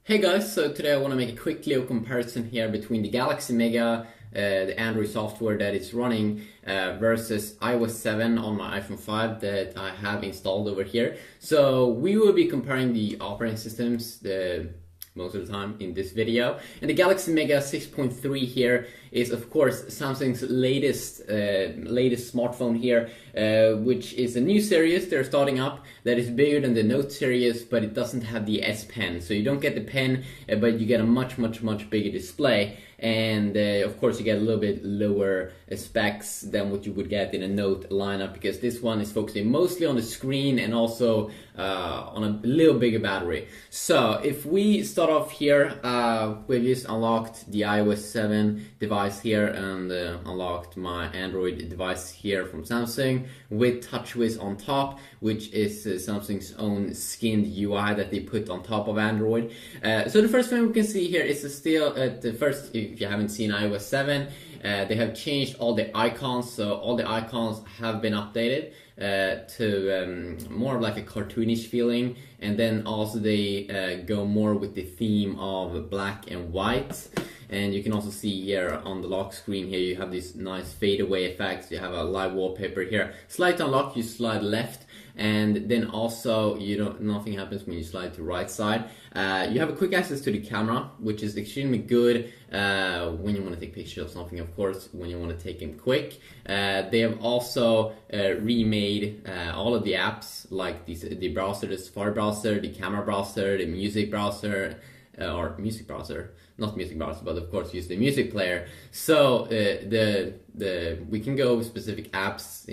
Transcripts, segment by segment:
Hey guys, so today I want to make a quick little comparison here between the Galaxy Mega, the Android software that is running, versus iOS 7 on my iPhone 5 that I have installed over here. So we will be comparing the operating systems most of the time in this video. And the Galaxy Mega 6.3 here is of course Samsung's latest smartphone here, which is a new series they're starting up that is bigger than the Note series, but it doesn't have the S Pen. So you don't get the pen, but you get a much bigger display. And of course you get a little bit lower specs than what you would get in a Note lineup, because this one is focusing mostly on the screen and also on a little bigger battery. So if we start off here, we've just unlocked the iOS 7 device here and unlocked my Android device here from Samsung with TouchWiz on top, which is Samsung's own skinned UI that they put on top of Android. So the first thing we can see here is still at the first, if you haven't seen iOS 7, they have changed all the icons, so all the icons have been updated to more of like a cartoonish feeling, and then also they go more with the theme of black and white. And you can also see here on the lock screen here you have these nice fadeaway effects. You have a live wallpaper here. Slide to unlock, you slide left, and then also nothing happens when you slide to right side. You have a quick access to the camera, which is extremely good when you want to take pictures of something, of course, when you want to take them quick. They have also remade all of the apps, like the browser, the Safari browser, the camera browser, the music browser, or music browser, not music browser, but of course use the music player. So we can go with specific apps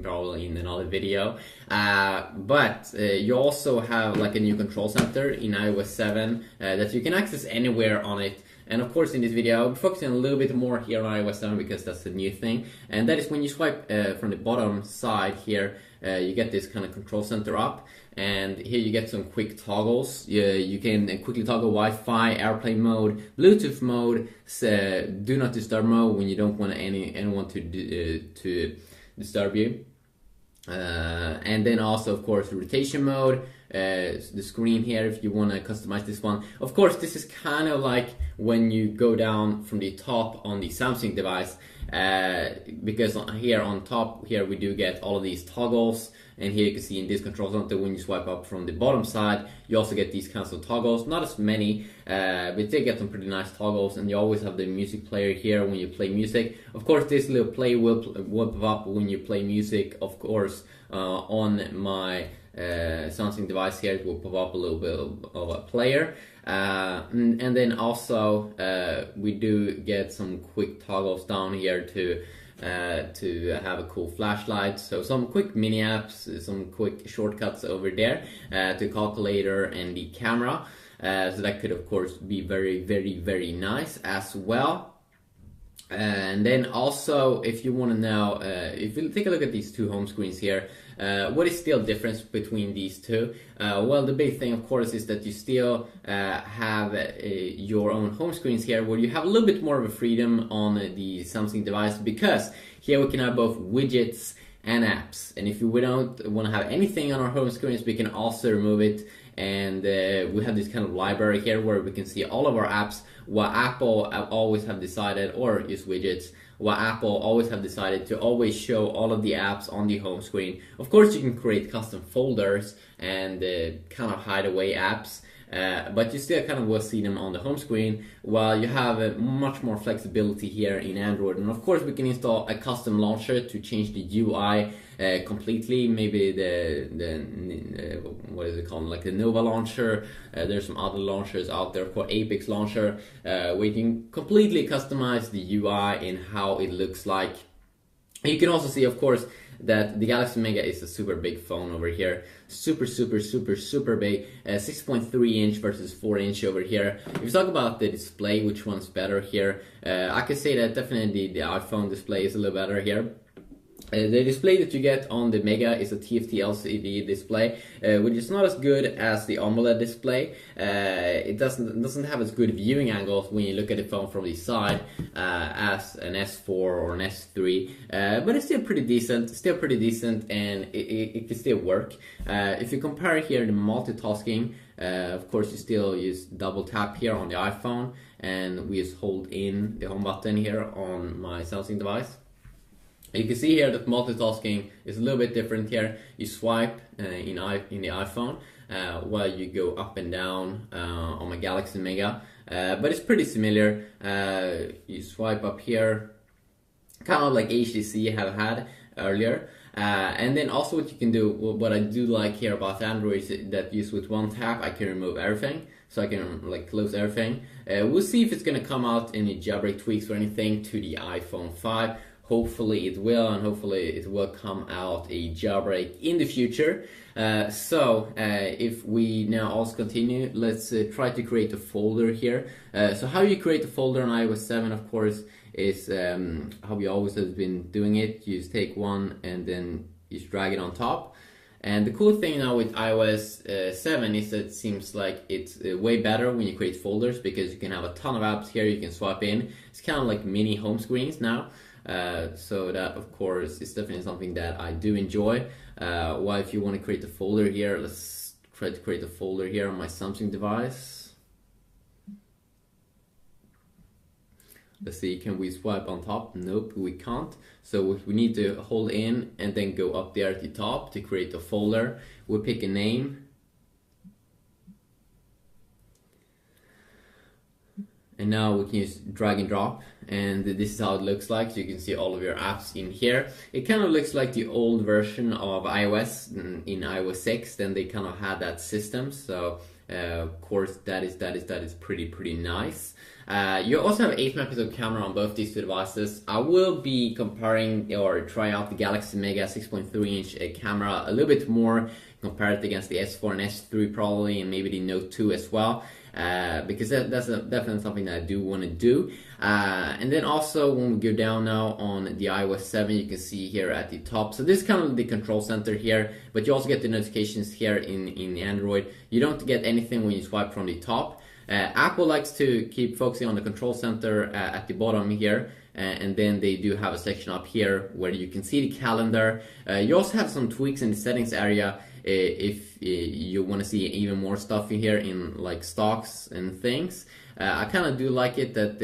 probably in another video, but you also have like a new control center in iOS 7 that you can access anywhere on it. And of course in this video I'll be focusing a little bit more here on iOS 7 because that's the new thing, and that is when you swipe from the bottom side here, you get this kind of control center up, and here you get some quick toggles. You can quickly toggle Wi-Fi, airplane mode, Bluetooth mode, do not disturb mode when you don't want anyone to disturb you, and then also of course rotation mode, the screen here if you want to customize this one. Of course this is kind of like when you go down from the top on the Samsung device, because here on top here we do get all of these toggles, and here you can see in this control center when you swipe up from the bottom side you also get these kinds of toggles, not as many, but they get some pretty nice toggles. And you always have the music player here when you play music. Of course this little play will pop up when you play music. Of course on my Samsung device here it will pop up a little bit of a player, and then also we do get some quick toggles down here to have a cool flashlight. So some quick mini apps, some quick shortcuts over there to calculator and the camera, so that could of course be very nice as well. And then also, if you want to know, if you take a look at these two home screens here, what is still difference between these two? Well, the big thing of course is that you still have your own home screens here, where you have a little bit more of a freedom on the Samsung device, because here we can have both widgets and apps. And if we don't want to have anything on our home screens, we can also remove it, and we have this kind of library here where we can see all of our apps, what Apple always have decided, or use widgets, what Apple always have decided to always show all of the apps on the home screen. Of course you can create custom folders and kind of hide away apps, but you still kind of will see them on the home screen, while you have much more flexibility here in Android. And of course we can install a custom launcher to change the UI completely, maybe the what is it called, like the Nova launcher. There's some other launchers out there called Apex launcher, where you can completely customize the UI and how it looks like. You can also see of course that the Galaxy Mega is a super big phone over here, super big, 6.3 inch versus 4 inch over here. If you talk about the display, which one's better here, I could say that definitely the iPhone display is a little better here. The display that you get on the Mega is a TFT LCD display, which is not as good as the AMOLED display. It doesn't have as good viewing angles when you look at the phone from the side as an S4 or an S3, but it's still pretty decent, and it can still work. If you compare here the multitasking, Of course, you still use double tap here on the iPhone, and we just hold in the home button here on my Samsung device. You can see here that multitasking is a little bit different here. You swipe in the iPhone while you go up and down on my Galaxy Mega, but it's pretty similar. You swipe up here, kind of like HTC have had earlier. And then also what you can do, what I do like here about Android is that just with one tap I can remove everything. So I can like close everything. We'll see if it's gonna come out any jailbreak tweaks or anything to the iPhone 5. Hopefully it will, and hopefully it will come out a jailbreak in the future. So if we now also continue, let's try to create a folder here. So how you create a folder on iOS 7, of course, is how we always have been doing it. You just take one and then you just drag it on top. And the cool thing now with iOS 7 is that it seems like it's way better when you create folders, because you can have a ton of apps here you can swipe in. It's kind of like mini home screens now. So that, of course, is definitely something that I do enjoy. Well, if you want to create a folder here, let's try to create a folder here on my Samsung device. Let's see, can we swipe on top? Nope, we can't. So we need to hold in and then go up there at the top to create a folder. We'll pick a name. And now we can use drag and drop, and this is how it looks like. So you can see all of your apps in here. It kind of looks like the old version of iOS in iOS 6. Then they kind of had that system. So of course that is pretty nice. You also have 8 megapixel camera on both these two devices. I will be comparing or try out the Galaxy Mega 6.3-inch camera a little bit more, compare it against the S4 and S3 probably, and maybe the Note 2 as well. Because that's definitely something that I do want to do. And then also when we go down now on the iOS 7, you can see here at the top. So this is kind of the control center here, but you also get the notifications here in Android. You don't get anything when you swipe from the top. Apple likes to keep focusing on the control center at the bottom here. And then they do have a section up here where you can see the calendar. You also have some tweaks in the settings area if you want to see even more stuff in here in like stocks and things. I kind of do like it that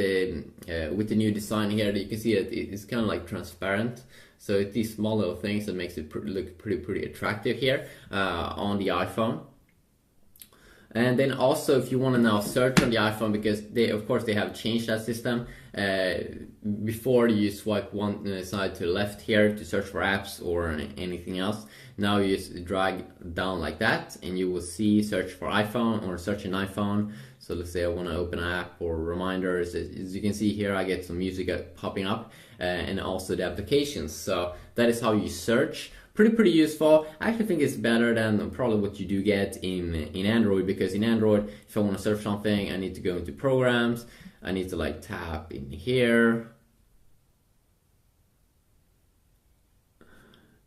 with the new design here, that you can see that it's kind of like transparent. So it's these small little things that makes it look pretty attractive here on the iPhone. And then also, if you want to now search on the iPhone, because of course they have changed that system. Before you swipe one side to the left here to search for apps or anything else. Now you just drag down like that, and you will see search for iPhone or search an iPhone. So let's say I want to open an app or reminders. As you can see here, I get some music popping up, and also the applications. So that is how you search. Pretty useful. I actually think it's better than probably what you do get in Android, because in Android, if I want to search something, I need to go into programs. I need to like tap in here.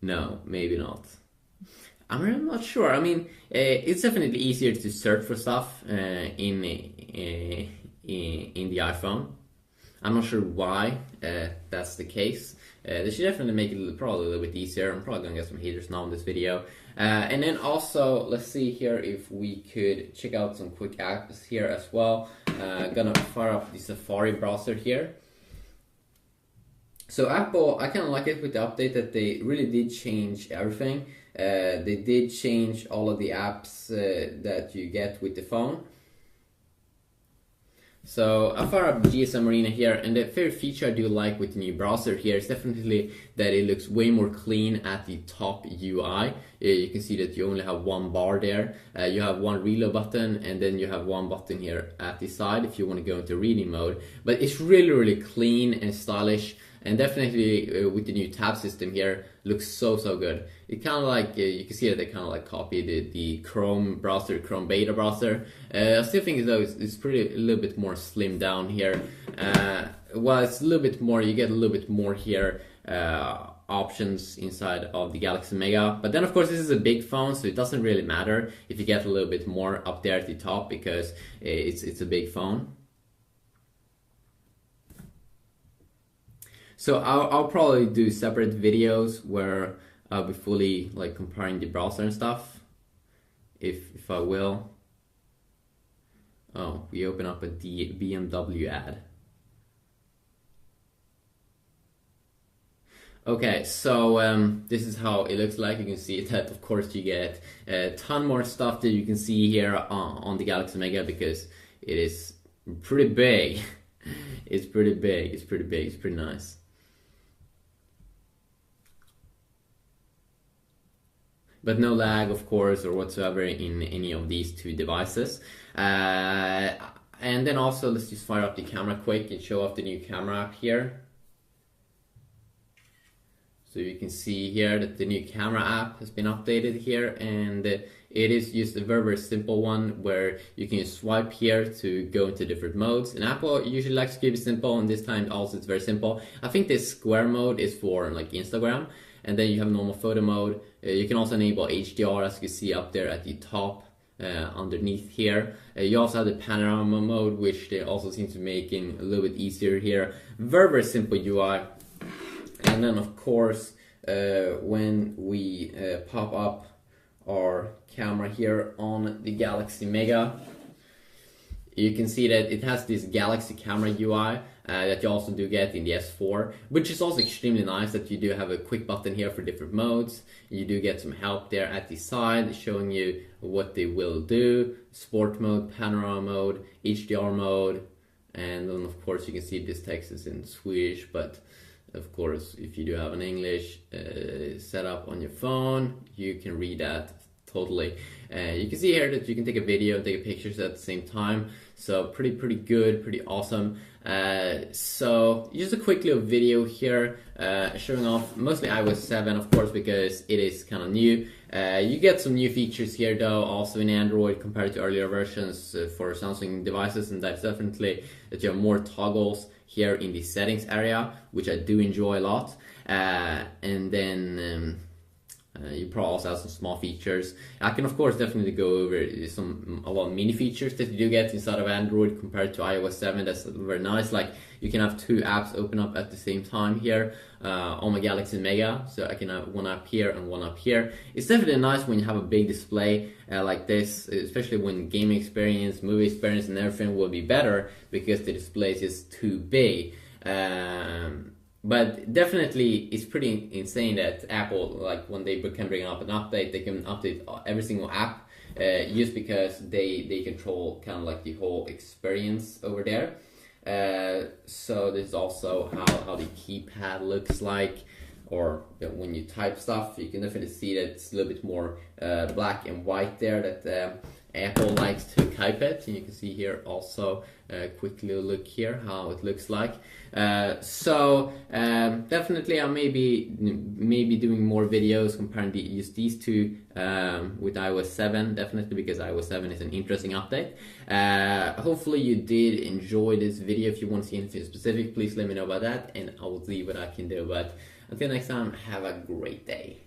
No, maybe not. I'm not sure. I mean, it's definitely easier to search for stuff in the iPhone. I'm not sure why that's the case. They should definitely make it probably a little bit easier. I'm probably gonna get some haters now in this video. And then also, let's see here if we could check out some quick apps here as well. Gonna fire up the Safari browser here. So Apple, I kind of like it with the update that they really did change everything. They did change all of the apps that you get with the phone. So I fire up GSM Arena here, and the favorite feature I do like with the new browser here is definitely that it looks way more clean at the top UI. You can see that you only have one bar there. You have one reload button, and then you have one button here at the side if you want to go into reading mode. But it's really clean and stylish, and definitely with the new tab system here, looks so good. It kind of like, you can see that they kind of like copied the Chrome browser, Chrome beta browser. I still think though it's a little bit more slimmed down here. Well, it's a little bit more, you get a little bit more here options inside of the Galaxy Mega. But then of course this is a big phone, so it doesn't really matter if you get a little bit more up there at the top, because it's a big phone. So I'll probably do separate videos where I'll be fully like comparing the browser and stuff, if I will. Oh, we open up a BMW ad. Okay, so this is how it looks like. You can see that, of course, you get a ton more stuff that you can see here on the Galaxy Mega, because it is pretty big. It's pretty big, it's pretty big, it's pretty nice. But no lag, of course, or whatsoever in any of these two devices. And then also, let's just fire up the camera quick and show off the new camera app here. So you can see here that the new camera app has been updated here, and it is just a very simple one where you can just swipe here to go into different modes. And Apple usually likes to keep it simple, and this time also it's very simple. I think this square mode is for like Instagram, and then you have normal photo mode. You can also enable HDR, as you can see up there at the top. Underneath here, you also have the panorama mode, which they also seem to make a little bit easier here. Very simple UI. And then, of course, when we pop up our camera here on the Galaxy Mega, you can see that it has this Galaxy camera UI that you also do get in the S4, which is also extremely nice that you do have a quick button here for different modes. You do get some help there at the side showing you what they will do: sport mode, panorama mode, HDR mode, and then of course you can see this text is in Swedish, but of course if you do have an English set up on your phone, you can read that totally. You can see here that you can take a video and take pictures at the same time, so pretty good, pretty awesome. So just a quick little video here showing off mostly iOS 7, of course, because it is kind of new. You get some new features here though, also in Android compared to earlier versions for Samsung devices, and that's definitely that you have more toggles here in the settings area, which I do enjoy a lot. And then you probably also have some small features. I can of course definitely go over a lot of mini features that you do get inside of Android compared to iOS 7. That's very nice. Like you can have two apps open up at the same time here on my Galaxy Mega, so I can have one app here and one app here. It's definitely nice when you have a big display like this, especially when gaming experience, movie experience and everything will be better because the display is just too big. But definitely, it's pretty insane that Apple, like when they can bring up an update, they can update every single app just because they control kind of like the whole experience over there. So this is also how the keypad looks like, or when you type stuff, you can definitely see that it's a little bit more black and white there, that Apple likes to type it. And you can see here also a quick little look here how it looks like. So definitely I may be doing more videos comparing these two with iOS 7, definitely, because iOS 7 is an interesting update. Hopefully you did enjoy this video. If you want to see anything specific, please let me know about that and I will see what I can do. But until next time, have a great day.